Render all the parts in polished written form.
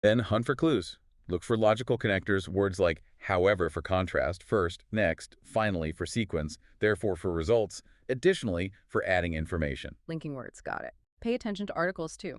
Then hunt for clues. Look for logical connectors, words like however for contrast, first, next, finally for sequence, therefore for results, additionally for adding information. Linking words, got it. Pay attention to articles too.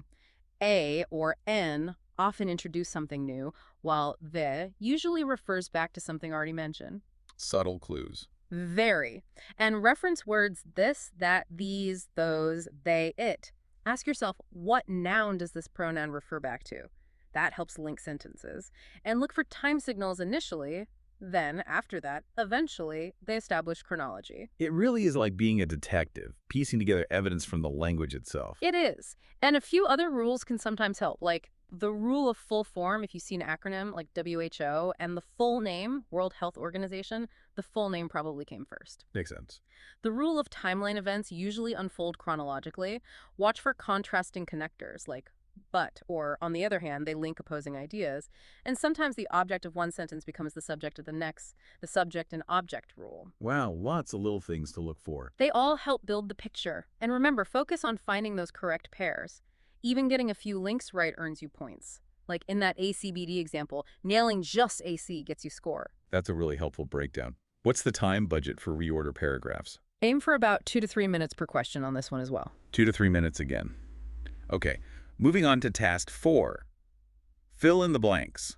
A or N often introduce something new, while the usually refers back to something already mentioned. Subtle clues. Very. And reference words this, that, these, those, they, it. Ask yourself, what noun does this pronoun refer back to? That helps link sentences. And look for time signals initially, then, after that, eventually, they establish chronology. It really is like being a detective, piecing together evidence from the language itself. It is. And a few other rules can sometimes help, like the rule of full form, if you see an acronym like WHO, and the full name, World Health Organization, the full name probably came first. Makes sense. The rule of timeline events usually unfold chronologically. Watch for contrasting connectors like but, or on the other hand, they link opposing ideas. And sometimes the object of one sentence becomes the subject of the next, the subject and object rule. Wow, lots of little things to look for. They all help build the picture. And remember, focus on finding those correct pairs. Even getting a few links right earns you points. Like in that ACBD example, nailing just AC gets you score. That's a really helpful breakdown. What's the time budget for reorder paragraphs? Aim for about 2 to 3 minutes per question on this one as well. 2 to 3 minutes again. Okay, moving on to task 4. Fill in the blanks.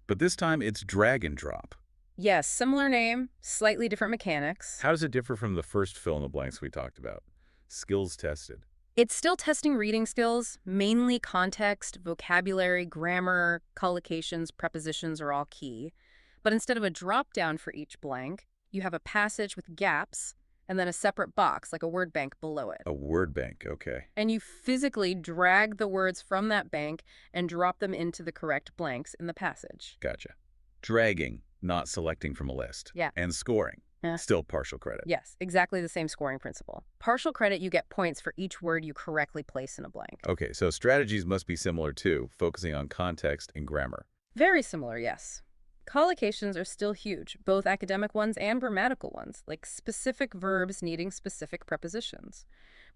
But this time it's drag and drop. Yes, similar name, slightly different mechanics. How does it differ from the first fill in the blanks we talked about? Skills tested. It's still testing reading skills, mainly context, vocabulary, grammar, collocations, prepositions are all key. But instead of a drop-down for each blank, you have a passage with gaps and then a separate box, like a word bank below it. A word bank, okay. And you physically drag the words from that bank and drop them into the correct blanks in the passage. Gotcha. Dragging, not selecting from a list. Yeah. And scoring. Yeah. Still partial credit. Yes, exactly the same scoring principle. Partial credit, you get points for each word you correctly place in a blank. Okay, so strategies must be similar too, focusing on context and grammar. Very similar, yes. Collocations are still huge, both academic ones and grammatical ones, like specific verbs needing specific prepositions.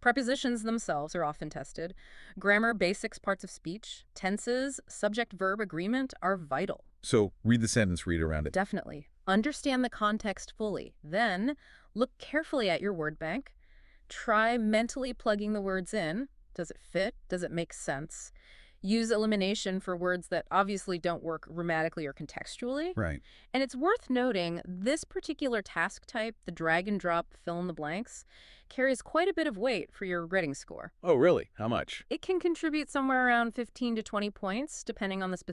Prepositions themselves are often tested. Grammar basics, parts of speech, tenses, subject-verb agreement are vital. So read the sentence, read around it. Definitely. Understand the context fully. Then, look carefully at your word bank. Try mentally plugging the words in. Does it fit? Does it make sense? Use elimination for words that obviously don't work grammatically or contextually. Right. And it's worth noting, this particular task type, the drag and drop fill in the blanks, carries quite a bit of weight for your grading score. Oh, really? How much? It can contribute somewhere around 15 to 20 points, depending on the specific